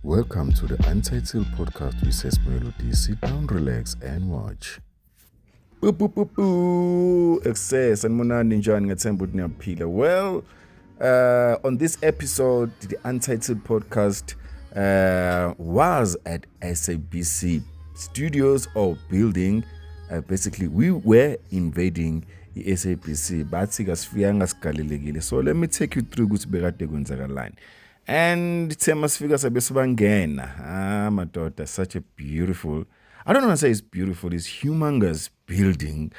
Welcome to the Untitled Podcast with Boipelo Mooketsi. Sit down, relax, and watch. Excess and Monani njani ngethemba ukuthi niyaphila. Well, on this episode, the Untitled Podcast was at SABC studios or building. Basically, we were invading the SABC, bathi kasifika ngasigalelekile. So let me take you through ukuthi bekade kwenzakalani. And Tema Sfiga Sabesubangena. My daughter, such a beautiful, I don't want to say it's beautiful, it's humongous building.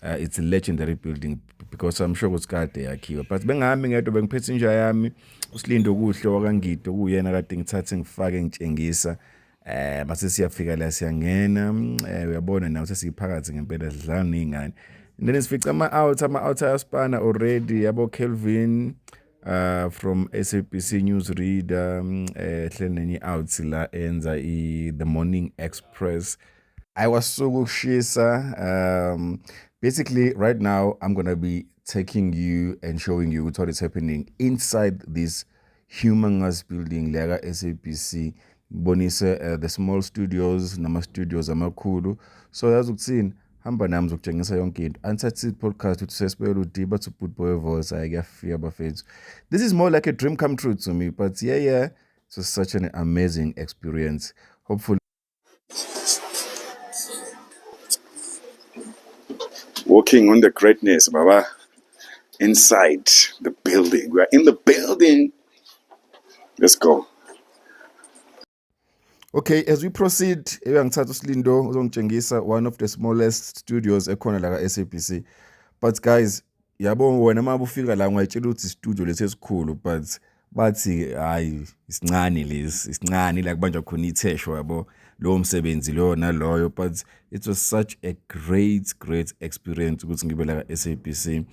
It's a legendary building because I'm sure it's got there akiwa. But bengami ngedo bengiphethe inja yami uSlindo kuhle wakangito kuyena kade ngithathe ngifake ngitshengisa mase siyafika la siyangena uyabona nawo sesiphakathi ngempela sidlala ningane. And then sifica ama-out ayaspana already yabo Calvin from SABC Newsreader hleleni out la enza the Morning Express. I was so kushisa. Basically right now I'm going to be taking you and showing you what is happening inside this humongous building lega SABC. Bonise the small studios nama studios amakhulu. So as ukuthini hamba nami ngizokutshengisa yonke into. Untitled Podcast with Boipelo Mooketsi but put boy voice ayakafika bafethu. This is more like a dream come true to me, but yeah, it was such an amazing experience. Hopefully walking on the greatness, Baba. Inside the building. We are in the building. Let's go. Okay, as we proceed, ngithatha uSlindo uzongitshengisa one of the smallest studios ekhona la ka-SABC. But guys, yabo wena uma ufika la ngiyatshela ukuthi studio lesi esikhulu, but bathi hayi isincane lesi, isincane la kubanjwa khona ithesho yabo lo msebenzi lo naloyo. But it was such a great experience ukuthi ngibe la ka-SABC.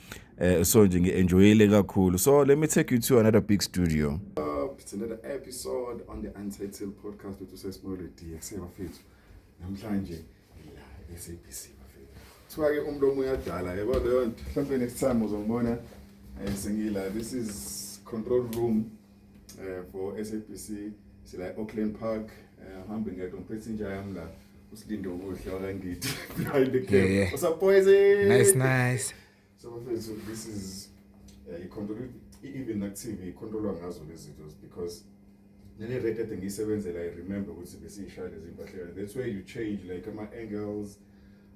So nje ngi-enjoyile kakhulu. So let me take you to another big studio. It's another episode on the Untitled Podcast with Boipelo Mooketsi bafethu. Namhlanje la SABC bafethu. Kuthiwa-ke umlomo uyadala yabo leyo nto. Mhlawumbe next time uzongibona sengila. This is control room for SABC. Sila Auckland Park. Hambe ngedwa ngiphethe inja yami la. Uslindo kuhle wakangithi behind the camera. Yeah. What's up boys? Nice. So bafethu, this is control even na-TV ikhontrolwa ngazo lezi zinto because nale rate ade ngiyisebenzela I remember ukuthi besiyishaya lezi mpahleka. That's where you change like ama-angles,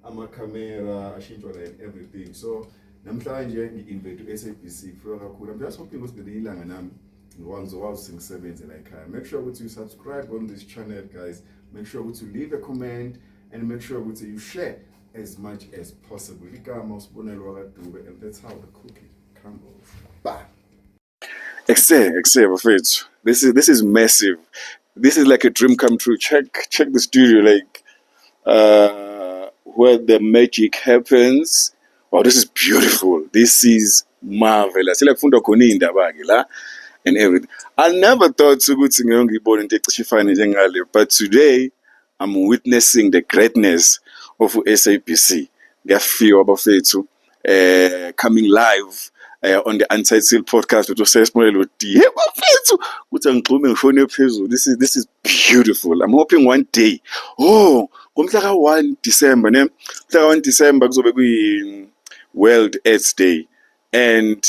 ama-camera ashintshwa like everything. So namhlanje ngi-invade to-SABC kufika kakhulu. I'm just hoping ukuthi ngelinye ilanga nami ngizokwazi sengisebenzela ekhaya. Make sure ukuthi you subscribe on this channel guys. Make sure ukuthi you leave a comment and make sure ukuthi you share as much as possible. Igama usibonelo wakadube, and that's how the cookie crumbles. Bye. Bafethu. This is massive. This is like a dream come true. Check the studio, like where the magic happens. Wow, this is beautiful. This is marvelous. Like funda khona indaba ke la and everything. I never thought ukuthi ngiyongibona into ecishifana njengale, but today I'm witnessing the greatness of SABC. Ngiyafika bafethu coming live on the Untitled Podcast with Boipelo Mooketsi. Hey, bafethu kuthi ngixhume ngishone phezulu. This is beautiful. I'm hoping one day. Ngomhla ka 1 December ne. Mhla ka 1 December kuzobe kuyi World AIDS Day. And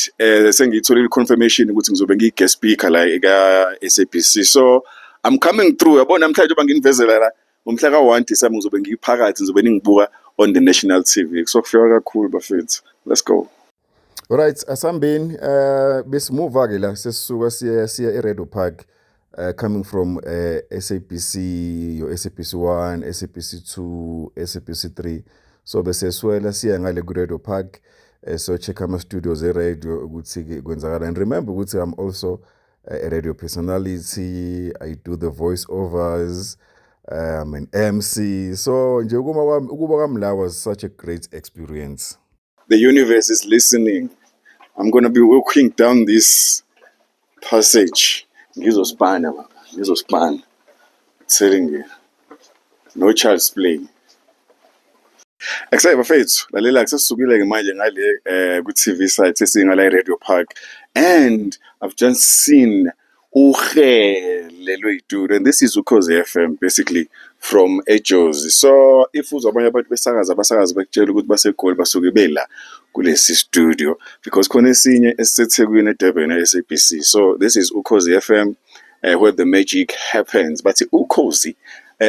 sengitholile confirmation ukuthi ngizobe ngiyi-guest speaker la eka SABC. So I'm coming through. Yabona namhlanje bangingivezela la ngomhla ka 1 December ngizobe ngiphakathi ngizobe ningibuka on the national TV. So kufika kakhulu bafethu. Let's go. Alright, asambeni besimova ke la sesisuka siya eRadio Park coming from SABC, your SABC 1, SABC 2, SABC 3. So bese swela siya ngale ku Radio Park. So check ama studios radio ukuthi kwenzakala. And remember ukuthi I'm also a radio personality. I do the voiceovers. I'm an MC. So nje ukuba kwami la was such a great experience. The universe is listening. I'm going to be walking down this passage. Ngizospana. I'm telling you. No child's play. Except bafethu, lalela kusasukile manje ngale ku TV site sesingala Radio Park, and I've just seen uhelelwe itulo, and this is Ukhozi FM basically from eJozi. So if uzobona abantu besakaza abasakazi bekutshela ukuthi baseGoli basuke bela kulesi studio because khona esinye esiseThekwini eDurban SABC. So this is Ukhozi FM where the magic happens. But Ukhozi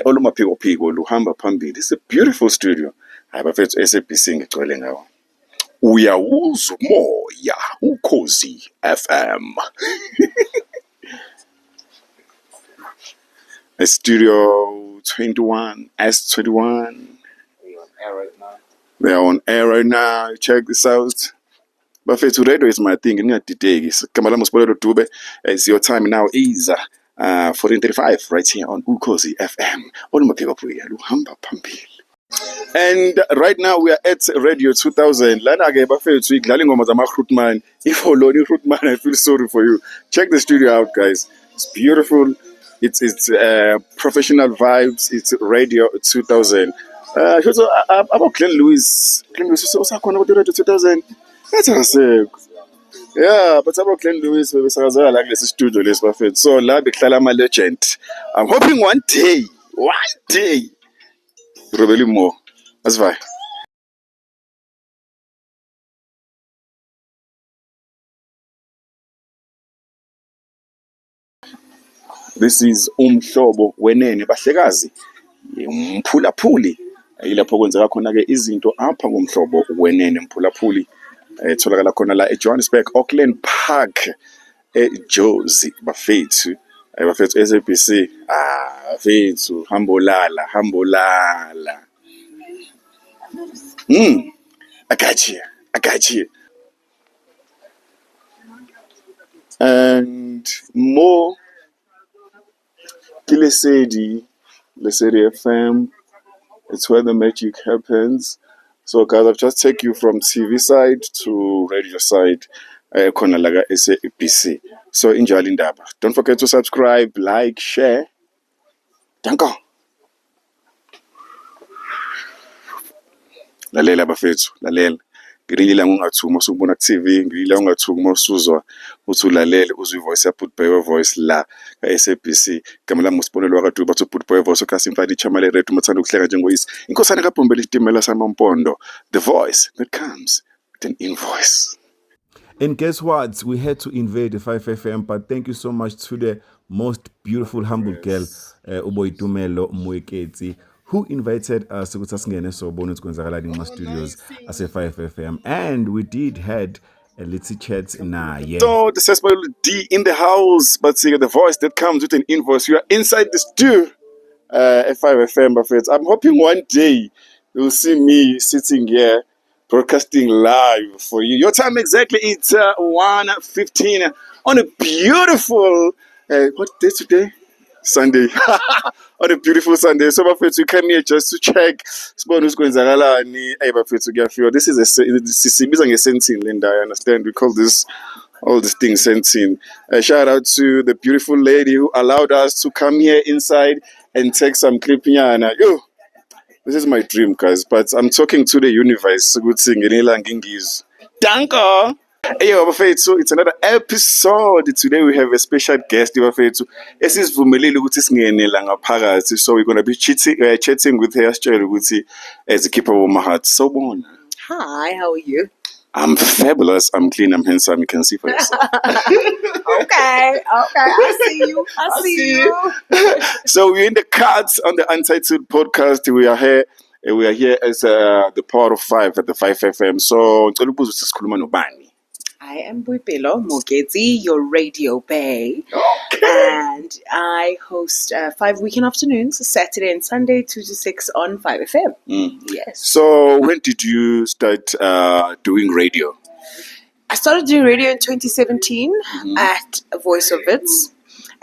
olumaphiko phiko luhamba phambili. It's a beautiful studio. Hayi bafethu SABC ngigcwele ngawo. Uyawuzwa umoya Ukhozi FM. Studio 21, S21. They are on air right now. Check this out. Bafethu radio is my thing. Ngingadideki. Kamala Boipelo Dube. It's your time now. Is 14:35 right here on Ukhozi FM. Olumaphiko phiko luhamba phambili. And right now we are at Radio 2000. Lana ke bafethu idlala ingoma zama Grootman. If Oloni Grootman, I feel sorry for you. Check the studio out, guys. It's beautiful. It's professional vibes. It's Radio 2000. So about Glenn Lewis usakhona ku Radio 2000. That's awesome. Yeah, but about Glenn Lewis besakaza la kulesi studio lesi bafethu. So la behlala ama legend. I'm hoping one day Robeli more. That's fine. This is umhlobo wenene bahlekazi umphulaphuli yilapho kwenzeka khona ke izinto apha ngomhlobo wenene mphulaphuli etholakala khona la eJohannesburg Auckland Park eJozi bafethu SABC bafethu hambolala I got you and more Lesedi FM. It's where the magic happens. So guys, I've just taken you from TV side to radio side. Khona la SABC. So enjoy indaba. Don't forget to subscribe, like, share. Danko. Lalela bafethu, lalela. Ngilila ungathuma usubona ku TV, ngilila ungathuma usuzwa uthi ulalele uzwe ivoice ya Boipelo voice la SABC. Gama lami usibonelwa kadu bathu Boipelo voice okasi invading chamale red umathanda ukuhleka njengoyisi. Inkosana kaBhombela isitimela samampondo. The voice that comes with an invoice. And guess what? We had to invade the 5FM, but thank you so much to the most beautiful, humble girl, Boipelo Mooketsi, who invited us to singene sobona ukwenzakala in studios as a 5FM. And we did had a little chat naye. So this is D in the house, but see the voice that comes with an invoice. You are inside the studio at 5FM buffets. I'm hoping one day you'll see me sitting here broadcasting live for you. Your time exactly, it's 1:15 on a beautiful what day today? Sunday. On a beautiful Sunday. So bafethu we came here just to check sibone usikwenzakalani. Bafethu kuyafika. This is sisibiza ngesentini Linda. I understand we call this all these things sentini. Shout out to the beautiful lady who allowed us to come here inside and take some clipinyana. Yo, this is my dream, guys. But I'm talking to the universe. Good thing ngingizwe. Danko. Hey, bafethu, it's another episode. Today we have a special guest, bafethu. Esisivumelile ukuthi singene la ngaphakathi. So we're going to be chatting with her sitshela ukuthi as a keeper of my heart. So bona. Hi, how are you? I'm fabulous. I'm clean. I'm handsome. You can see for yourself. Okay. I see you. So we're in the cards on the Untitled podcast. We are here. We are here as the Power of Five at the 5FM. So ngicela ukubuza ukuthi sikhuluma nobani. I am Boipelo Mooketsi, your radio bae. Okay. And I host 5 weekend afternoons, Saturday and Sunday, 2 to 6 on 5FM. Yes. So when did you start doing radio? I started doing radio in 2017 at Voice of Wits.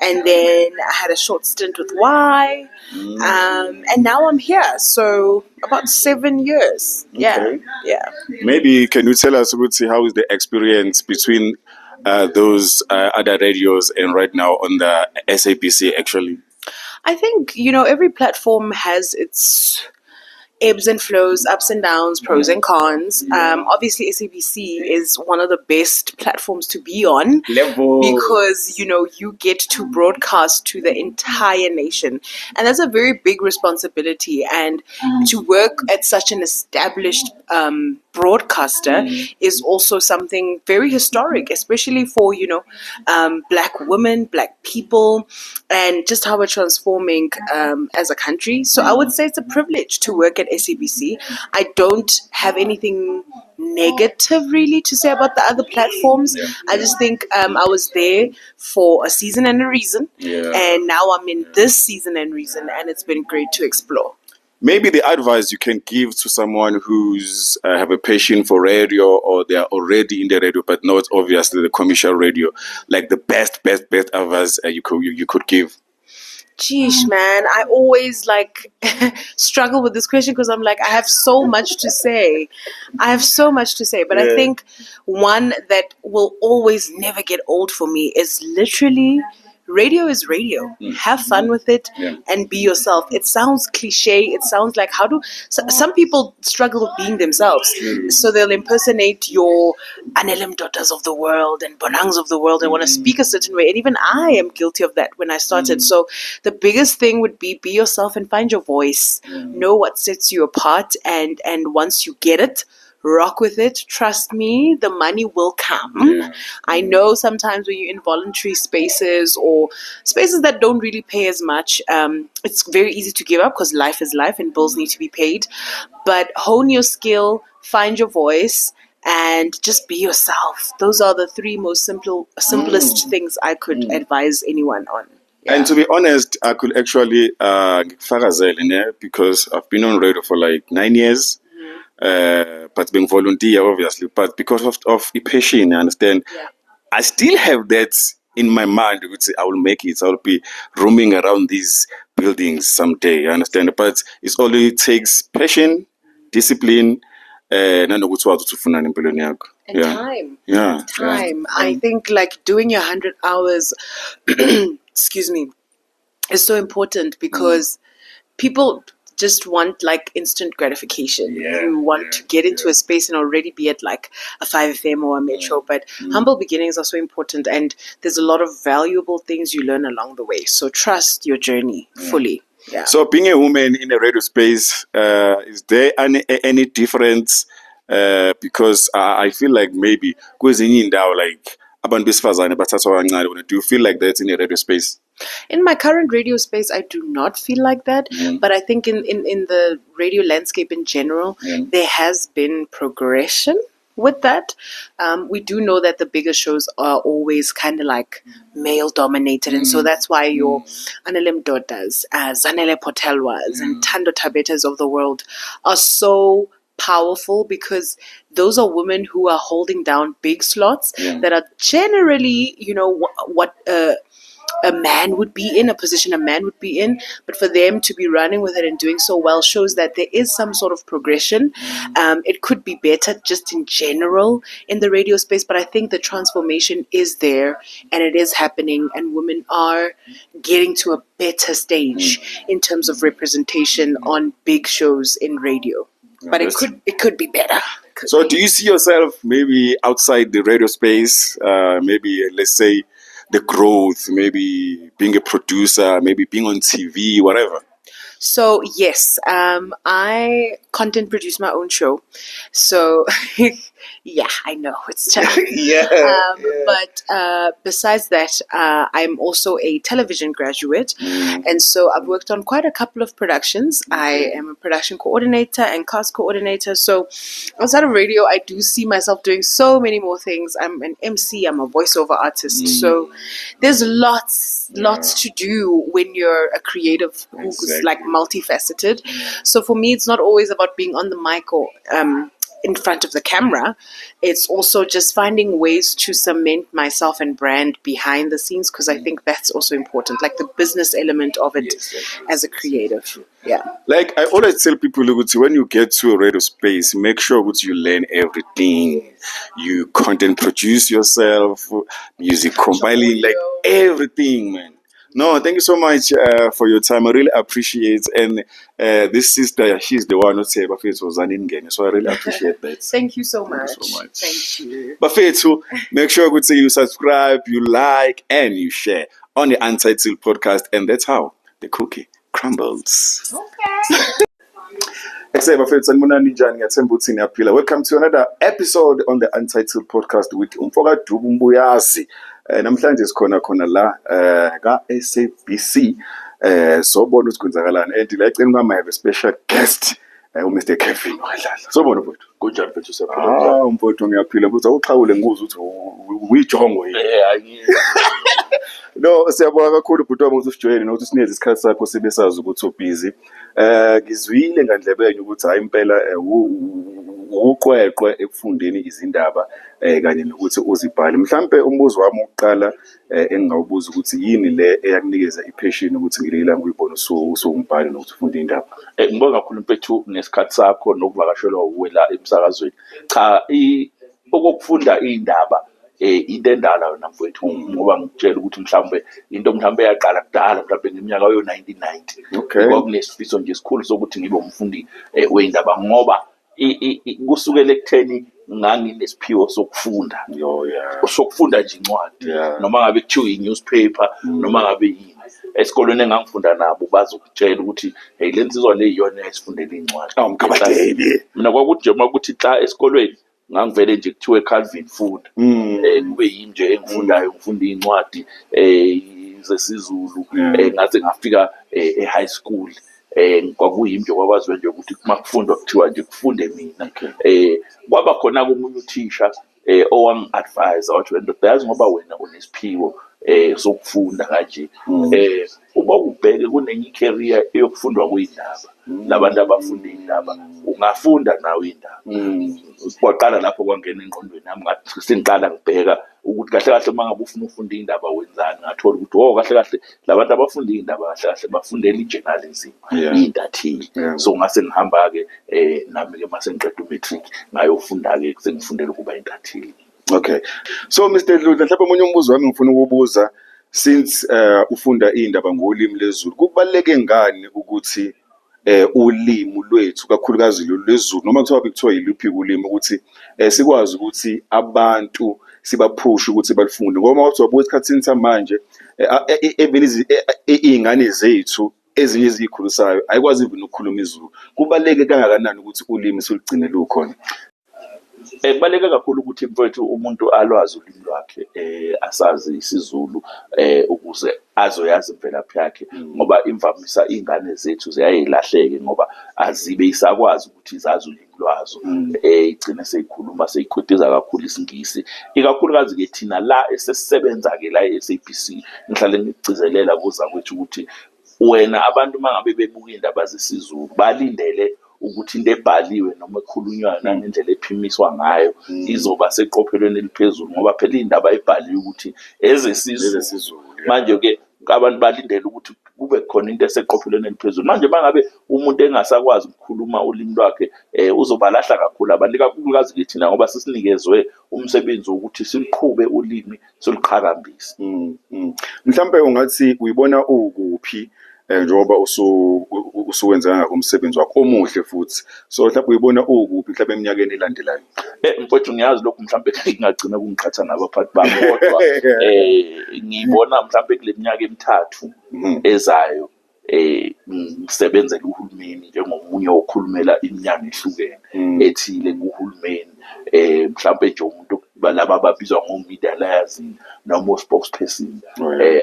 And then I had a short stint with Y. And now I'm here. So about 7 years. Okay. Yeah. Maybe can you tell us, Ruthi, how is the experience between those other radios and right now on the SABC actually? I think, every platform has its ebbs and flows, ups and downs, pros and cons. Obviously, SABC is one of the best platforms to be on because you get to broadcast to the entire nation, and that's a very big responsibility. And to work at such an established broadcaster is also something very historic, especially for Black women, Black people, and just how we're transforming as a country. So I would say it's a privilege to work at SABC. I don't have anything negative really to say about the other platforms. I just think I was there for a season and a reason, and now I'm in this season and reason, and it's been great to explore. Maybe the advice you can give to someone who's have a passion for radio, or they are already in the radio, but not obviously the commercial radio, like the best advice you could give. Geesh, man, I always struggle with this question because I'm like, I have so much to say. But I think one that will always never get old for me is literally radio is radio. Have fun with it and be yourself. It sounds cliche. It sounds like some people struggle with being themselves. So they'll impersonate your Anelem daughters of the world and Bonangs of the world and want to speak a certain way. And even I am guilty of that when I started. So the biggest thing would be yourself and find your voice. Know what sets you apart. And once you get it, rock with it. Trust me, the money will come. I know sometimes when you're in voluntary spaces or spaces that don't really pay as much, it's very easy to give up because life is life and bills need to be paid. But hone your skill, find your voice, and just be yourself. Those are the three most simplest things I could advise anyone on. And to be honest, I could actually because I've been on radio for like 9 years. But being volunteer, obviously, but because of the passion, I understand. I still have that in my mind. I would say I will make it. I'll be roaming around these buildings someday. I understand, but it only takes passion, discipline, and time. I think doing your 100 hours, excuse me, is so important because people just want instant gratification. You want to get into a space and already be at a 5FM or a Metro, but humble beginnings are so important, and there's a lot of valuable things you learn along the way. So trust your journey fully. So being a woman in a radio space, is there any difference? Because I feel like maybe do you feel like that in a radio space? In my current radio space, I do not feel like that. But I think in the radio landscape in general, there has been progression with that. We do know that the bigger shows are always kind of male dominated. And so that's why your Anelem Daughters, Zanele Potelwas, and Tando Tabetas of the world are so powerful, because those are women who are holding down big slots that are generally, what a man would be in, a position a man would be in, but for them to be running with it and doing so well shows that there is some sort of progression. It could be better just in general in the radio space, but I think the transformation is there and it is happening, and women are getting to a better stage in terms of representation on big shows in radio. But it could be better. So do you see yourself maybe outside the radio space, maybe let's say the growth, maybe being a producer, maybe being on TV, whatever? So yes, I content produce my own show. So yeah, I know it's tough. But besides that, I'm also a television graduate, and so I've worked on quite a couple of productions. I am a production coordinator and cast coordinator. So outside of radio, I do see myself doing so many more things. I'm an MC. I'm a voiceover artist. So there's lots to do when you're a creative who's multifaceted. So for me, it's not always about being on the mic or in front of the camera. It's also just finding ways to cement myself and brand behind the scenes, because I think that's also important, the business element of it as a creative. Yeah. I always tell people, when you get to a radio space, make sure that you learn everything. You content produce yourself, music compiling, everything, man. No, thank you so much for your time. I really appreciate. And this sister, she's the one who said Bafethu was an in so I really appreciate that. Thank you so much. Thank you so much. Thank you. Bafethu, make sure you subscribe, you like, and you share on the Untitled podcast. And that's how the cookie crumbles. Okay. Welcome to another episode on the Untitled podcast with Umfoka Dubumbuyazi. Namhlanje sikhona la ka SABC sobona ukuthi kwenzakalani and la eceleni kwami I have a special guest Mr. Calvin Dludla. Sobona mfowethu. Kunjani mfethu sephela? Mfowethu ngiyaphila futhi awuxhawule ngikuze ukuthi uyijongo yini. No, siyabonga kakhulu bhuti wami ukuthi usijoyene nokuthi sineze isikhathi sakho sibesazi ukuthi ubusy. Ngizwile ngandlebeni ukuthi hayi impela uqweqwe ekufundeni izindaba kanye nokuthi uzibhale. Mhlambe umbuzo wami oqala engingawubuza ukuthi yini le eyakunikeza ipassion ukuthi ngilila ngiyibona usumbhali nokuthi ufunda indaba. Ngibonga kakhulu mfethu nesikhathi sakho nokuvakashelwa uwela emsakazweni. Cha, okufunda indaba into endala yona mfowethu ngoba ngitshela ukuthi mhlambe into yaqala kudala mhlambe ngeminyaka yo-1990. Okay. Kwakunesifiso nje esikhulu sokuthi ngibe umfundi weindaba ngoba kusukela ekutheni nganginesiphiwo sokufunda. Sokufunda nje incwadi. Noma ngabe kuthiwa i-newspaper noma ngabe yini. Esikolweni engangifunda nabo bazokutshela ukuthi hey le nsizwa le iyona esifundela incwadi. Awumkabadeli. Mina kwakuthi nje ukuthi xa esikolweni ngangivele nje kuthiwe Calvin funda kube yini nje engifundayo ngifunda incwadi zesiZulu ngaze ngafika e-high school kwakuyimi nje kwabaziwe nje ukuthi uma kufundwa kuthiwa nje kufunde mina. Kwaba khona komunye uthisha owangi-advise wathi wena yazi ngoba wena unesiphiwo sokufunda kanje uma ubheke kunenye career eyokufundwa kuyindaba labantu abafunda indaba ungafunda nawe indaba. Kwaqala lapho kwangena engqondweni nami ngathi sengiqala ngibheka ukuthi kahle kahle mangabe ufuna ukufunda indaba wenzani ngathola ukuthi kahle kahle labantu abafunda indaba kahle kahle bafundela i-journalism intathili. So ngase ngihamba ke nami ke mase ngiqeda umatric ngayofunda ke sengifundela ukuba intathili. Okay. So Mr. Dludla, mhlawumbe omunye umbuzo wami ngifuna ukubuza since ufunda indaba ngolimi lwezulu kubaleke ngani ukuthi ulimi lwethu kakhulukazi lwezulu noma kuthiwa yiluphi ulimi ukuthi sikwazi ukuthi abantu sibaphushe ukuthi balifunde ngoba wathi wabuka esikhathini samanje izingane zethu ezinye ezikhulusayo ayikwazi ukukhuluma izulu. Kubaleke kangakanani ukuthi ulimi siligcine lukhona? Kubaleke kakhulu ukuthi mfowethu umuntu alwazi ulimi lwakhe asazi isiZulu ukuze azoyazi imvelaphi yakhe ngoba imvamisa ingane zethu ziyayilahleke ngoba azibe isakwazi ukuthi zazi ulimi lwazo igcine seyikhuluma seyikhwetiza kakhulu isingisi ikakhulukazi ke thina la esesisebenza ke la e-SABC ngihlale ngigcizelela kuza kwethu ukuthi wena abantu mangabe bebuka indaba zesiZulu balindele ukuthi into ebhaliwe noma ekhulunywa ngendlela ephimiswa ngayo izoba seqophelweni eliphezulu ngoba phela indaba ebhaliwe ukuthi ezesizulu. Manje ke abantu balindele ukuthi kube khona into eseqophelweni eliphezulu. Manje mangabe umuntu engasakwazi ukukhuluma ulimi lwakhe uzobalahla kakhulu abantu kakhulukazi ke thina ngoba sisinikezwe umsebenzi wokuthi siqhube ulimi soliqhakambise. Mhlambe ungathi uyibona ukuphi njengoba usuwenza ngakho umsebenzi wakho omuhle futhi so mhlawumbe uyibona ukuphi mhlawumbe eminyakeni elandelayo? Mfowethu ngiyazi lokhu mhlawumbe ngingagcina kungiqhatha nabaphathi bami kodwa ngiyibona mhlawumbe kule minyaka emithathu ezayo ngisebenzela uhulumeni njengomunye okhulumela iminyango ehlukene ethile kuhulumeni mhlawumbe nje umuntu laba ababizwa ngo-media liaison noma spokesperson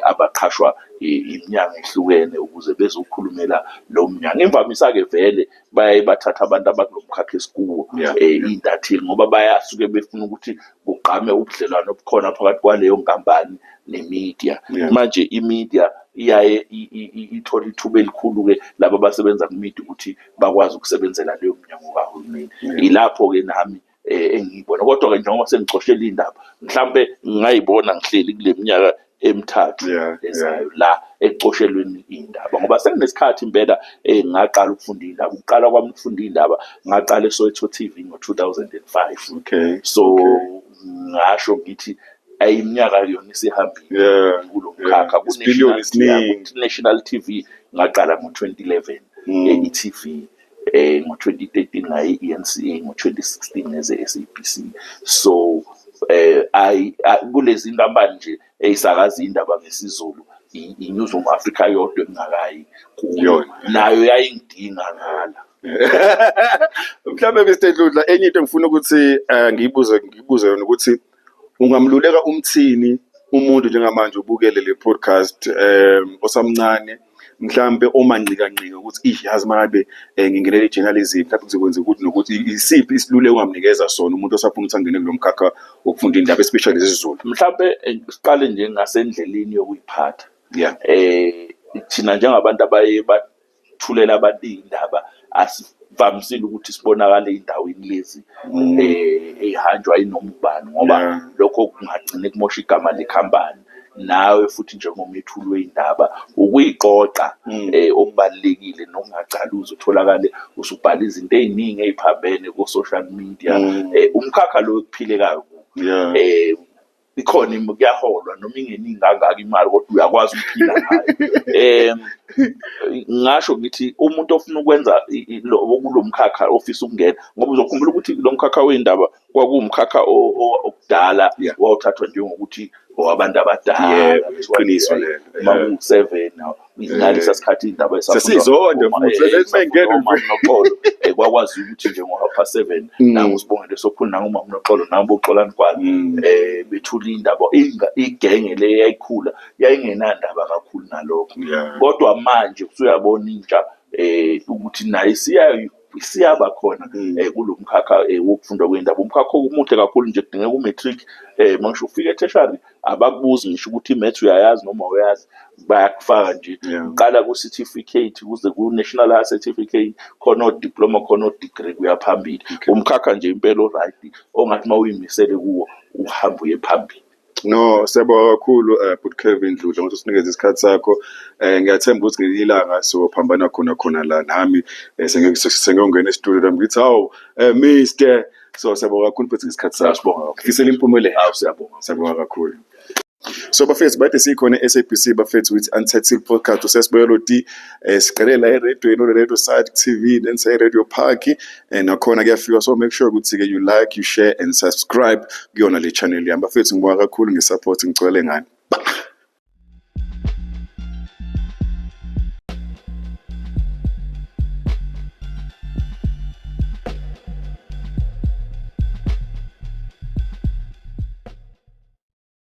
abaqhashwa iminyango ehlukene ukuze bezokhulumela lo mnyango. Imvamisa ke vele baye bathatha abantu abakulomkhakha esikuwo intathili ngoba bayasuke befuna ukuthi kuqame ubudlelwano obukhona phakathi kwaleyo nkampani nemedia. Manje imedia iyaye ithola ithuba elikhulu ke laba abasebenza kumedia ukuthi bakwazi ukusebenzela leyo mnyango kahulumeni. Ilapho ke nami engiyibona kodwa ke njengoba sengicoshela indaba mhlambe ngingayibona ngihleli kule minyaka emithathu ezayo la ecoshelweni indaba ngoba sekunesikhathi impela ngaqala ukufunda indaba. Ukuqala kwami ukufunda indaba ngaqala eSoweto TV ngo-2005. So ngasho ngithi ayiminyaka yona isihambile Yeah, kulo mkhakha. isipiliyoni esiningi. National TV ngaqala ngo-2011, i-TV ngo-2013 ngaye i-ENCA, ngo-2016 neze-SABC. So kulezi nkampani nje eyisakaza indaba ngesiZulu, iNewsroom Africa yodwa engingakayi kuyo, nayo yayingidinga ngala. Mhlawumbe Mr. Dludla, enye into ngifuna ukuthi ngiyibuze yona ukuthi ungamluleka umthini umuntu njengamanje ubukele le podcast osamncane mhlambe omanqika-nqika ukuthi yazi mangabe ngingenele i-journalism mhlawumbe kuzokwenza ukuthi nokuthi isiphi isiluleko ongamnikeza sona umuntu osafuna ukuthi angene kulo mkhakha wokufunda indaba especially zesiZulu? Mhlawumbe siqale nje ngasendleleni yokuyiphatha. Yeah. Thina njengabantu abaye bathulela abantu iy'ndaba asivamisile ukuthi sibonakale ey'ndaweni lezi ey'hanjwa yinoma ubani, ngoba lokho kungagcine kumosha igama lekhampani. Nawe futhi njengomethuli wey'ndaba ukuyiqoqa okubalulekile nokungacaluzi utholakale usubhala izinto ey'ningi ey'phambene ku-social media. Umkhakha lo okuphilekayo ikhona kuyaholwa noma ingeningi kangaka imali kodwa uyakwazi ukuphila ngayo. Ngasho ngithi umuntu ofuna ukwenza kulo mkhakha ofisa ukungena, ngoba uzokhumbula ukuthi lo mkhakha wey'ndaba kwakuwumkhakha okudala wawuthathwa njengokuthi owabantu abadala. Iqiniso lelo. Maku-7 ngalesa sikhathi iy'ndaba sesizonke Noxolo kwakwazi ukuthi nje ngo-7:30 nangu Sibongile Sokhulu nangumama Noxolo nangoXolani Gwala bethula iy'ndaba. Igenge le yayikhula yayingenandaba kakhulu nalokho, kodwa manje usuyabona intsha ukuthi nayo siyaba khona kulo mkhakha wokufunda kwey'ndaba. Umkhakha umuhle kakhulu nje, kudingeka umatric. Mangisho ufika etertiary abakubuzi ngisho ukuthi imaths uyayazi noma uyazi, bayakufaka nje. Uqala ku-certificate kuze ku-national high certificate, khona o-diploma khona o-degree kuya phambili. Umkhakha nje impela o-right ongathi uma uyimisele kuwo uhambe uye phambili. No, siyabonga kakhulu but Calvin Dludla ukuthi usinikeze isikhathi sakho. Ngiyathemba ukuthi ngelinye ilanga sophambana khona la nami sengiyongena e-studio nami ngithi hawu Mr. So siyabonga kakhulu futhi ngesikhathi sakho. Ngifisela impumelelo. Siyabonga kakhulu. So bafethu bathe sikhona SABC bafethu with Untitled Podcast usesibuyelo D siqalela eradioini radio side TV then say Radio Park nakhona kuyafika. So make sure ukuthi ke you like, you share and subscribe kuyona le channel yami bafethu. Ngibonga kakhulu ngesupport ngicwele ngani.